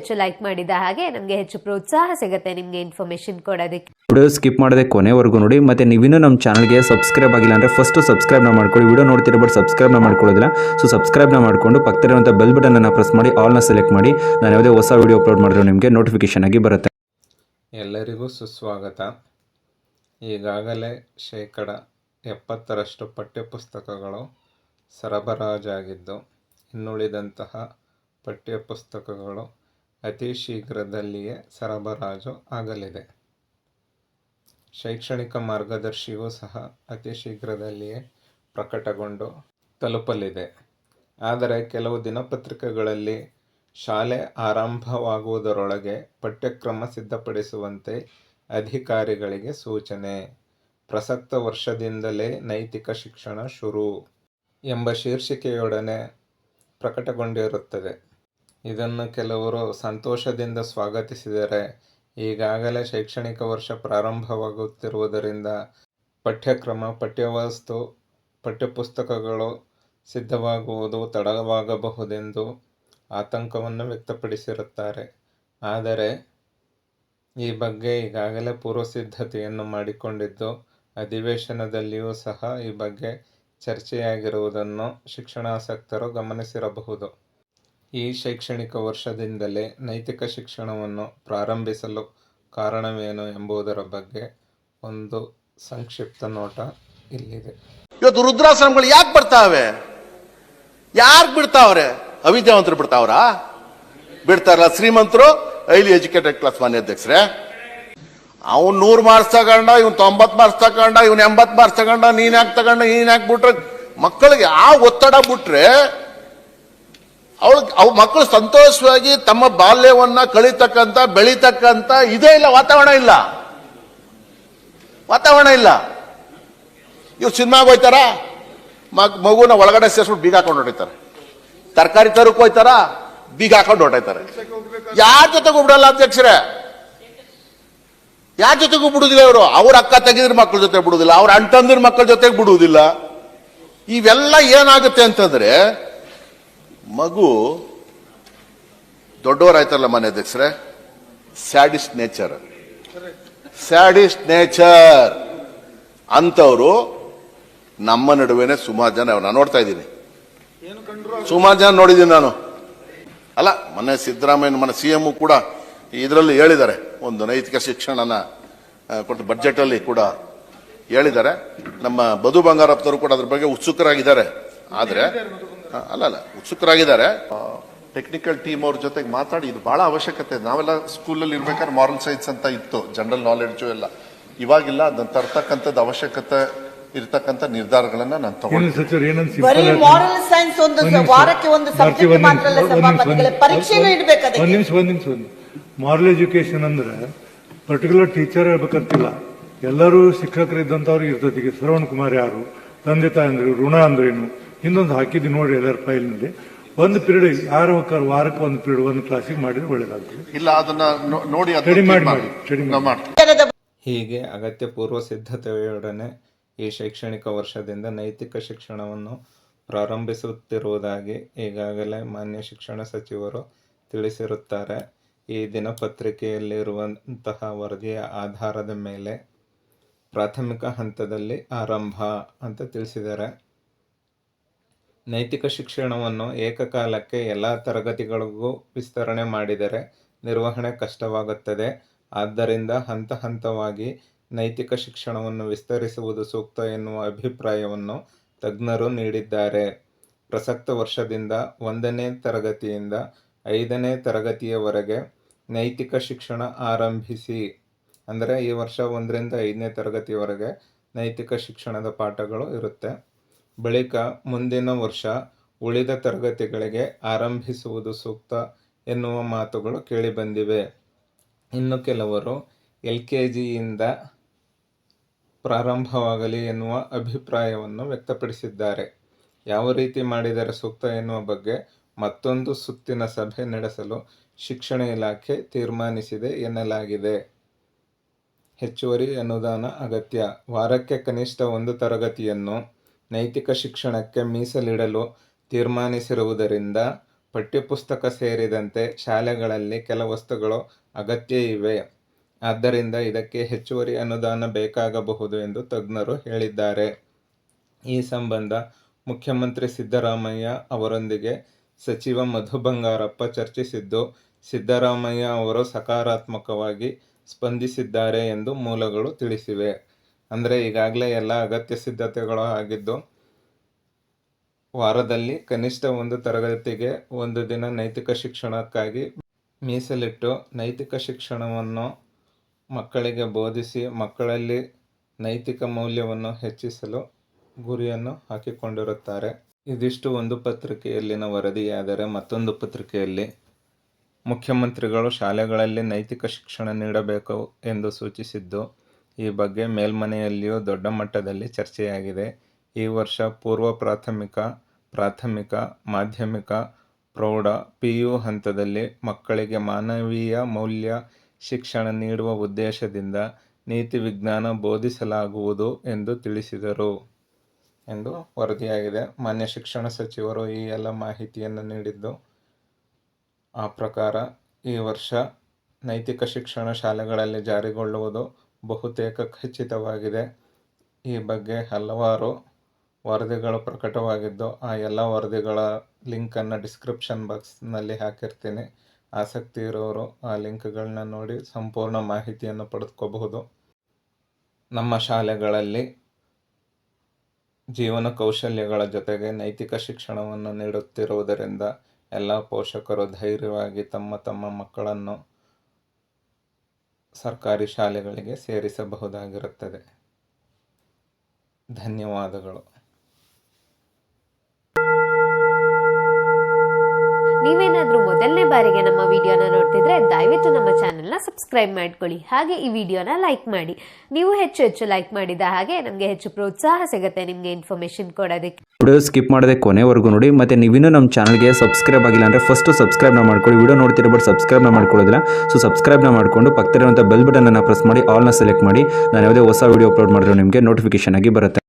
ಹೆಚ್ಚು ಲೈಕ್ ಮಾಡಿದ ಹಾಗೆ ನಮಗೆ ಹೆಚ್ಚು ಪ್ರೋತ್ಸಾಹ ಸಿಗುತ್ತೆ ನಿಮಗೆ ಇನ್ಫಾರ್ಮೇಶನ್ ಕೊಡೋದಕ್ಕೆ. ವಿಡಿಯೋ ಸ್ಕಿಪ್ ಮಾಡದೆ ಕೊನೆವರೆಗೂ ನೋಡಿ. ಮತ್ತು ನೀವಿನ್ನೂ ನಮ್ಮ ಚಾನಲ್ಗೆ ಸಬ್ಸ್ಕ್ರೈಬ್ ಆಗಿಲ್ಲ ಅಂದರೆ ಫಸ್ಟು ಸಬ್ಸ್ಕ್ರೈಬ್ನ ಮಾಡ್ಕೊಳ್ಳಿ. ವಿಡಿಯೋ ನೋಡ್ತಿರೋ ಬಟ್ ಸಬ್ಸ್ಕ್ರೈಬ್ನ ಮಾಡ್ಕೊಳ್ಳೋದಿಲ್ಲ. ಸೊ ಸಬ್ಸ್ಕ್ರೈಬ್ನ ಮಾಡಿಕೊಂಡು ಪಕ್ಕದಲ್ಲಿರುವಂಥ ಬೆಲ್ ಬಟನನ್ನು ಪ್ರೆಸ್ ಮಾಡಿ ಆಲ್ನ ಸೆಲೆಕ್ಟ್ ಮಾಡಿ. ನಾನು ಯಾವುದೇ ಹೊಸ ವಿಡಿಯೋ ಅಪ್ಲೋಡ್ ಮಾಡಿದ್ರು ನಿಮಗೆ ನೋಟಿಫಿಕೇಶನ್ ಆಗಿ ಬರುತ್ತೆ. ಎಲ್ಲರಿಗೂ ಸುಸ್ವಾಗತ. ಈಗಾಗಲೇ 70% ಪಠ್ಯಪುಸ್ತಕಗಳು ಸರಬರಾಜಾಗಿದ್ದು, ಇನ್ನುಳಿದಂತಹ ಪಠ್ಯಪುಸ್ತಕಗಳು ಅತಿ ಶೀಘ್ರದಲ್ಲಿಯೇ ಸರಬರಾಜು ಆಗಲಿದೆ. ಶೈಕ್ಷಣಿಕ ಮಾರ್ಗದರ್ಶಿಯೂ ಸಹ ಅತಿ ಶೀಘ್ರದಲ್ಲಿಯೇ ಪ್ರಕಟಗೊಂಡು ತಲುಪಲಿದೆ. ಆದರೆ ಕೆಲವು ದಿನಪತ್ರಿಕೆಗಳಲ್ಲಿ ಶಾಲೆ ಆರಂಭವಾಗುವುದರೊಳಗೆ ಪಠ್ಯಕ್ರಮ ಸಿದ್ಧಪಡಿಸುವಂತೆ ಅಧಿಕಾರಿಗಳಿಗೆ ಸೂಚನೆ. ಪ್ರಸಕ್ತ ವರ್ಷದಿಂದಲೇ ನೈತಿಕ ಶಿಕ್ಷಣ ಶುರು ಎಂಬ ಶೀರ್ಷಿಕೆಯೊಡನೆ ಪ್ರಕಟಗೊಂಡಿರುತ್ತದೆ. ಇದನ್ನು ಕೆಲವರು ಸಂತೋಷದಿಂದ ಸ್ವಾಗತಿಸಿದರೆ, ಈಗಾಗಲೇ ಶೈಕ್ಷಣಿಕ ವರ್ಷ ಪ್ರಾರಂಭವಾಗುತ್ತಿರುವುದರಿಂದ ಪಠ್ಯಕ್ರಮ, ಪಠ್ಯವಸ್ತು, ಪಠ್ಯಪುಸ್ತಕಗಳು ಸಿದ್ಧವಾಗುವುದು ತಡವಾಗಬಹುದೆಂದು ಆತಂಕವನ್ನು ವ್ಯಕ್ತಪಡಿಸಿರುತ್ತಾರೆ. ಆದರೆ ಈ ಬಗ್ಗೆ ಈಗಾಗಲೇ ಪೂರ್ವಸಿದ್ಧತೆಯನ್ನು ಮಾಡಿಕೊಂಡಿದ್ದು, ಅಧಿವೇಶನದಲ್ಲಿಯೂ ಸಹ ಈ ಬಗ್ಗೆ ಚರ್ಚೆಯಾಗಿರುವುದನ್ನು ಶಿಕ್ಷಣಾಸಕ್ತರು ಗಮನಿಸಿರಬಹುದು. ಈ ಶೈಕ್ಷಣಿಕ ವರ್ಷದಿಂದಲೇ ನೈತಿಕ ಶಿಕ್ಷಣವನ್ನು ಪ್ರಾರಂಭಿಸಲು ಕಾರಣವೇನು ಎಂಬುದರ ಬಗ್ಗೆ ಒಂದು ಸಂಕ್ಷಿಪ್ತ ನೋಟ ಇಲ್ಲಿದೆ. ಇವತ್ತು ವೃದ್ಧಾಶ್ರಮಗಳು ಯಾಕೆ ಬರ್ತಾವೆ? ಯಾರು ಬಿಡ್ತಾವ್ರೆ? ಅವಿದ್ಯಾವಂತರು ಬಿಡ್ತಾವ್ರಾ? ಬಿಡ್ತಾರಲ್ಲ ಶ್ರೀಮಂತರು, ಹೈಲಿ ಎಜುಕೇಟೆಡ್ ಕ್ಲಾಸ್ ಮಾನ್ಯ ಅಧ್ಯಕ್ಷರೇ. ಅವ್ನು 100 ಮಾರ್ಕ್ಸ್ ತಗೊಂಡ, ಇವ್ನು 90 ಮಾರ್ಕ್ಸ್ ತಗೊಂಡ, ಇವ್ನು 80 ಮಾರ್ಕ್ಸ್ ತಗೊಂಡ, ನೀನ್ ಯಾಕೆ ತಗೊಂಡ, ನೀನ್ ಯಾಕೆ ಬಿಟ್ರೆ ಮಕ್ಕಳಿಗೆ ಆ ಒತ್ತಡ ಬಿಟ್ರೆ ಅವ್ ಮಕ್ಕಳು ಸಂತೋಷವಾಗಿ ತಮ್ಮ ಬಾಲ್ಯವನ್ನ ಕಳಿತಕ್ಕಂತ ಬೆಳೀತಕ್ಕಂತ ಇದೇ ಇಲ್ಲ, ವಾತಾವರಣ ಇಲ್ಲ. ಇವ್ರು ಸಿನಿಮಾಗೆ ಹೋಯ್ತಾರ, ಮಗುನ ಒಳಗಡೆ ಸೇರಿಸ್ಬಿಟ್ಟು ಬೀಗ ಹಾಕೊಂಡು ಹೊರಟಾರೆ. ತರಕಾರಿ ತರಕ್ ಹೋಯ್ತಾರ, ಬೀಗ ಹಾಕೊಂಡು ಹೊರಟಾಯ್ತಾರೆ. ಯಾರ ಜೊತೆಗೂ ಬಿಡಲ್ಲ ಅಧ್ಯಕ್ಷರೇ, ಯಾರ ಜೊತೆಗೂ ಬಿಡುದಿಲ್ಲ ಇವರು. ಅವ್ರ ಅಕ್ಕ ತಂಗಿದ್ರ ಮಕ್ಕಳ ಜೊತೆ ಬಿಡುದಿಲ್ಲ, ಅವ್ರ ಅಣ್ಣ ತಂದಿರ ಮಕ್ಕಳ ಜೊತೆಗೆ ಬಿಡುವುದಿಲ್ಲ. ಇವೆಲ್ಲ ಏನಾಗುತ್ತೆ ಅಂತಂದ್ರೆ, ಮಗು ದೊಡ್ಡವರಾಯ್ತಲ್ಲ ಮಾನ್ಯ ಅಧ್ಯಕ್ಷರೇ, ಸ್ಯಾಡಿಸ್ಟ್ ನೇಚರ್ ಅಂತವರು ನಮ್ಮ ನಡುವೆನೆ ಸುಮಾರು ಜನ ನಾನು ನೋಡ್ತಾ ಇದ್ದೀನಿ. ಸುಮಾರು ಜನ ನೋಡಿದ್ದೀನಿ ನಾನು. ಅಲ್ಲ, ಮೊನ್ನೆ ಸಿದ್ದರಾಮಯ್ಯ మన ಸಿಎಂ ಕೂಡ ಇದರಲ್ಲಿ ಹೇಳಿದ್ದಾರೆ, ಒಂದು ನೈತಿಕ ಶಿಕ್ಷಣನ ಕೊಟ್ಟು ಬಜೆಟ್ ಅಲ್ಲಿ ಕೂಡ ಹೇಳಿದ್ದಾರೆ. ನಮ್ಮ ಬದು ಬಂಗಾರಪ್ಪನವರು ಕೂಡ ಅದ್ರ ಬಗ್ಗೆ ಉತ್ಸುಕರಾಗಿದ್ದಾರೆ. ಆದ್ರೆ ಉತ್ಸುಕರಾಗಿದ್ದಾರೆ. ಟೆಕ್ನಿಕಲ್ ಟೀಮ್ ಅವ್ರ ಜೊತೆಗೆ ಮಾತಾಡಿ, ಇದು ಬಹಳ ಅವಶ್ಯಕತೆ. ನಾವೆಲ್ಲ ಸ್ಕೂಲಲ್ಲಿ ಇರ್ಬೇಕಾದ್ರೆ ಮಾರಲ್ ಸೈನ್ಸ್ ಅಂತ ಇತ್ತು, ಜನರಲ್ ನಾಲೆಡ್ಜು ಎಲ್ಲ. ಇವಾಗಿಲ್ಲ, ಅದನ್ನ ತರ್ತಕ್ಕಂಥದ್ದು ಅವಶ್ಯಕತೆ ಇರ್ತಕ್ಕಂಥ ನಿರ್ಧಾರಗಳನ್ನ ನಾನು ತಗೊಂಡು ಬರೀ ಮಾರಲ್ ಸೈನ್ಸ್ ಒಂದು ವಾರಕ್ಕೆ ಒಂದು ಸಬ್ಜೆಕ್ಟ್ ಮಾತ್ರ ಅಲ್ಲ ಸಭಾಪತಿಗಳೇ, ಪರೀಕ್ಷೆನೂ ಇಡಬೇಕು. ಒಂದ್ ನಿಮಿಷ ಮಾರಲ್ ಎಜುಕೇಶನ್ ಅಂದ್ರೆ ಪರ್ಟಿಕ್ಯುಲರ್ ಟೀಚರ್ ಹೇಳ್ಬೇಕಂತಿಲ್ಲ, ಎಲ್ಲರೂ ಶಿಕ್ಷಕರಿದ್ದಂಥವ್ರು ಇರ್ತದೆ. ಈಗ ಶ್ರವಣ್ ಕುಮಾರ್ ಯಾರು, ತಂದೆ ತಾಯಿ ಅಂದ್ರೆ ಋಣ ಅಂದ್ರೇನು, ಇನ್ನೊಂದು ಹಾಕಿದ್ವಿ ನೋಡಿ ಎಲ್ಲರ ಫೈಲ್ನಲ್ಲಿ. ಒಂದು ಪೀರಿಯಡ್ ಯಾರು ವಾರಕ್ಕೆ ಒಂದು ಪೀರಿಯಡ್ ಒಂದು ಕ್ಲಾಸಿಗೆ ಮಾಡಿದ್ರೆ ಒಳ್ಳೇದಾಗ್ತದೆ. ಇಲ್ಲ, ಅದನ್ನ ನೋಡಿ ಹೀಗೆ ಅಗತ್ಯ ಪೂರ್ವ ಸಿದ್ಧತೆಯೊಡನೆ ಈ ಶೈಕ್ಷಣಿಕ ವರ್ಷದಿಂದ ನೈತಿಕ ಶಿಕ್ಷಣವನ್ನು ಪ್ರಾರಂಭಿಸುತ್ತಿರುವುದಾಗಿ ಈಗಾಗಲೇ ಮಾನ್ಯ ಶಿಕ್ಷಣ ಸಚಿವರು ತಿಳಿಸಿರುತ್ತಾರೆ. ಈ ದಿನಪತ್ರಿಕೆಯಲ್ಲಿರುವಂತಹ ವರದಿಯ ಆಧಾರದ ಮೇಲೆ ಪ್ರಾಥಮಿಕ ಹಂತದಲ್ಲಿ ಆರಂಭ ಅಂತ ತಿಳಿಸಿದ್ದಾರೆ. ನೈತಿಕ ಶಿಕ್ಷಣವನ್ನು ಏಕಕಾಲಕ್ಕೆ ಎಲ್ಲ ತರಗತಿಗಳಿಗೂ ವಿಸ್ತರಣೆ ಮಾಡಿದರೆ ನಿರ್ವಹಣೆ ಕಷ್ಟವಾಗುತ್ತದೆ. ಆದ್ದರಿಂದ ಹಂತ ಹಂತವಾಗಿ ನೈತಿಕ ಶಿಕ್ಷಣವನ್ನು ವಿಸ್ತರಿಸುವುದು ಸೂಕ್ತ ಎನ್ನುವ ಅಭಿಪ್ರಾಯವನ್ನು ತಜ್ಞರು ನೀಡಿದ್ದಾರೆ. ಪ್ರಸಕ್ತ ವರ್ಷದಿಂದ 1ನೇ ತರಗತಿಯಿಂದ 5ನೇ ತರಗತಿಯವರೆಗೆ ನೈತಿಕ ಶಿಕ್ಷಣ ಆರಂಭಿಸಿ, ಅಂದರೆ ಈ ವರ್ಷ 1ರಿಂದ 5ನೇ ತರಗತಿಯವರೆಗೆ ನೈತಿಕ ಶಿಕ್ಷಣದ ಪಾಠಗಳು ಇರುತ್ತೆ. ಬಳಿಕ ಮುಂದಿನ ವರ್ಷ ಉಳಿದ ತರಗತಿಗಳಿಗೆ ಆರಂಭಿಸುವುದು ಸೂಕ್ತ ಎನ್ನುವ ಮಾತುಗಳು ಕೇಳಿಬಂದಿವೆ. ಇನ್ನು ಕೆಲವರು LKGಯಿಂದ ಪ್ರಾರಂಭವಾಗಲಿ ಎನ್ನುವ ಅಭಿಪ್ರಾಯವನ್ನು ವ್ಯಕ್ತಪಡಿಸಿದ್ದಾರೆ. ಯಾವ ರೀತಿ ಮಾಡಿದರೆ ಸೂಕ್ತ ಎನ್ನುವ ಬಗ್ಗೆ ಮತ್ತೊಂದು ಸುತ್ತಿನ ಸಭೆ ನಡೆಸಲು ಶಿಕ್ಷಣ ಇಲಾಖೆ ತೀರ್ಮಾನಿಸಿದೆ ಎನ್ನಲಾಗಿದೆ. ಹೆಚ್ಚುವರಿ ಅನುದಾನ ಅಗತ್ಯ. ವಾರಕ್ಕೆ ಕನಿಷ್ಠ 1 ತರಗತಿಯನ್ನು ನೈತಿಕ ಶಿಕ್ಷಣಕ್ಕೆ ಮೀಸಲಿಡಲು ತೀರ್ಮಾನಿಸಿರುವುದರಿಂದ ಪಠ್ಯಪುಸ್ತಕ ಸೇರಿದಂತೆ ಶಾಲೆಗಳಲ್ಲಿ ಕೆಲ ವಸ್ತುಗಳು ಅಗತ್ಯ ಇವೆ. ಆದ್ದರಿಂದ ಇದಕ್ಕೆ ಹೆಚ್ಚುವರಿ ಅನುದಾನ ಬೇಕಾಗಬಹುದು ಎಂದು ತಜ್ಞರು ಹೇಳಿದ್ದಾರೆ. ಈ ಸಂಬಂಧ ಮುಖ್ಯಮಂತ್ರಿ ಸಿದ್ದರಾಮಯ್ಯ ಅವರೊಂದಿಗೆ ಸಚಿವ ಮಧು ಬಂಗಾರಪ್ಪ ಚರ್ಚಿಸಿದ್ದು, ಸಿದ್ದರಾಮಯ್ಯ ಅವರು ಸಕಾರಾತ್ಮಕವಾಗಿ ಸ್ಪಂದಿಸಿದ್ದಾರೆ ಎಂದು ಮೂಲಗಳು ತಿಳಿಸಿವೆ. ಅಂದರೆ ಈಗಾಗಲೇ ಎಲ್ಲ ಅಗತ್ಯ ಸಿದ್ಧತೆಗಳು ಆಗಿದ್ದು, ವಾರದಲ್ಲಿ ಕನಿಷ್ಠ ಒಂದು ತರಗತಿಗೆ ಒಂದು ದಿನ ನೈತಿಕ ಶಿಕ್ಷಣಕ್ಕಾಗಿ ಮೀಸಲಿಟ್ಟು ನೈತಿಕ ಶಿಕ್ಷಣವನ್ನು ಮಕ್ಕಳಿಗೆ ಬೋಧಿಸಿ ಮಕ್ಕಳಲ್ಲಿ ನೈತಿಕ ಮೌಲ್ಯವನ್ನು ಹೆಚ್ಚಿಸಲು ಗುರಿಯನ್ನು ಹಾಕಿಕೊಂಡಿರುತ್ತಾರೆ. ಇದಿಷ್ಟು ಒಂದು ಪತ್ರಿಕೆಯಲ್ಲಿನ ವರದಿಯಾದರೆ, ಮತ್ತೊಂದು ಪತ್ರಿಕೆಯಲ್ಲಿ ಮುಖ್ಯಮಂತ್ರಿಗಳು ಶಾಲೆಗಳಲ್ಲಿ ನೈತಿಕ ಶಿಕ್ಷಣ ನೀಡಬೇಕು ಎಂದು ಸೂಚಿಸಿದ್ದು, ಈ ಬಗ್ಗೆ ಮೇಲ್ಮನೆಯಲ್ಲಿಯೂ ದೊಡ್ಡ ಮಟ್ಟದಲ್ಲಿ ಚರ್ಚೆಯಾಗಿದೆ. ಈ ವರ್ಷ ಪೂರ್ವ ಪ್ರಾಥಮಿಕ, ಪ್ರಾಥಮಿಕ, ಮಾಧ್ಯಮಿಕ, ಪ್ರೌಢ, PU ಹಂತದಲ್ಲಿ ಮಕ್ಕಳಿಗೆ ಮಾನವೀಯ ಮೌಲ್ಯ ಶಿಕ್ಷಣ ನೀಡುವ ಉದ್ದೇಶದಿಂದ ನೀತಿ ವಿಜ್ಞಾನ ಬೋಧಿಸಲಾಗುವುದು ಎಂದು ತಿಳಿಸಿದರು ಎಂದು ವರದಿಯಾಗಿದೆ. ಮಾನ್ಯ ಶಿಕ್ಷಣ ಸಚಿವರು ಈ ಎಲ್ಲ ಮಾಹಿತಿಯನ್ನು ನೀಡಿದ್ದು, ಆ ಪ್ರಕಾರ ಈ ವರ್ಷ ನೈತಿಕ ಶಿಕ್ಷಣ ಶಾಲೆಗಳಲ್ಲಿ ಜಾರಿಗೊಳ್ಳುವುದು ಬಹುತೇಕ ಖಚಿತವಾಗಿದೆ. ಈ ಬಗ್ಗೆ ಹಲವಾರು ವರದಿಗಳು ಪ್ರಕಟವಾಗಿದ್ದು, ಆ ಎಲ್ಲ ವರದಿಗಳ ಲಿಂಕನ್ನು ಡಿಸ್ಕ್ರಿಪ್ಷನ್ ಬಾಕ್ಸ್ನಲ್ಲಿ ಹಾಕಿರ್ತೀನಿ. ಆಸಕ್ತಿ ಇರೋರು ಆ ಲಿಂಕ್ಗಳನ್ನ ನೋಡಿ ಸಂಪೂರ್ಣ ಮಾಹಿತಿಯನ್ನು ಪಡೆದುಕೋಬಹುದು. ನಮ್ಮ ಶಾಲೆಗಳಲ್ಲಿ ಜೀವನ ಕೌಶಲ್ಯಗಳ ಜೊತೆಗೆ ನೈತಿಕ ಶಿಕ್ಷಣವನ್ನು ನೀಡುತ್ತಿರುವುದರಿಂದ ಎಲ್ಲ ಪೋಷಕರು ಧೈರ್ಯವಾಗಿ ತಮ್ಮ ಮಕ್ಕಳನ್ನು ಸರ್ಕಾರಿ ಶಾಲೆಗಳಿಗೆ ಸೇರಿಸಬಹುದಾಗಿರುತ್ತದೆ. ಧನ್ಯವಾದಗಳು. ನೀವೇನಾದ್ರೂ ಮೊದಲನೇ ಬಾರಿಗೆ ನಮ್ಮ ವಿಡಿಯೋನ ನೋಡ್ತಿದ್ರೆ ದಯವಿಟ್ಟು ನಮ್ಮ ಚಾನೆಲ್ನ ಸಬ್ಸ್ಕ್ರೈಬ್ ಮಾಡ್ಕೊಳ್ಳಿ. ಹಾಗೆ ಈ ವಿಡಿಯೋನ ಲೈಕ್ ಮಾಡಿ. ನೀವು ಹೆಚ್ಚು ಲೈಕ್ ಮಾಡಿದ ಹಾಗೆ ನಮಗೆ ಹೆಚ್ಚು ಪ್ರೋತ್ಸಾಹ ಸಿಗುತ್ತೆ ನಿಮಗೆ ಇನ್ಫಾರ್ಮೇಶನ್ ಕೊಡೋದಕ್ಕೆ. ವಿಡಿಯೋ ಸ್ಕಿಪ್ ಮಾಡದೆ ಕೊನೆವರೆಗೂ ನೋಡಿ. ಮತ್ತು ನೀವಿನ್ನೂ ನಮ್ಮ ಚಾನಲ್ಗೆ ಸಬ್ಸ್ಕ್ರೈಬ್ ಆಗಿಲ್ಲ ಅಂದರೆ ಫಸ್ಟು ಸಬ್ಸ್ಕ್ರೈಬ್ನ ಮಾಡ್ಕೊಳ್ಳಿ. ವಿಡಿಯೋ ನೋಡ್ತಿರೋ ಬಟ್ ಸಬ್ಸ್ಕ್ರೈಬ್ನ ಮಾಡ್ಕೊಳ್ಳೋದಿಲ್ಲ. ಸೊ ಸಬ್ಸ್ಕ್ರೈಬ್ನ ಮಾಡಿಕೊಂಡು ಪಕ್ಕದಲ್ಲಿರುವಂಥ ಬೆಲ್ ಬಟನನ್ನು ಪ್ರೆಸ್ ಮಾಡಿ ಆಲ್ನ ಸೆಲೆಕ್ಟ್ ಮಾಡಿ. ನಾನು ಯಾವುದೇ ಹೊಸ ವಿಡಿಯೋ ಅಪ್ಲೋಡ್ ಮಾಡಿದ್ರು ನಿಮಗೆ ನೋಟಿಫಿಕೇಶನ್ ಆಗಿ ಬರುತ್ತೆ.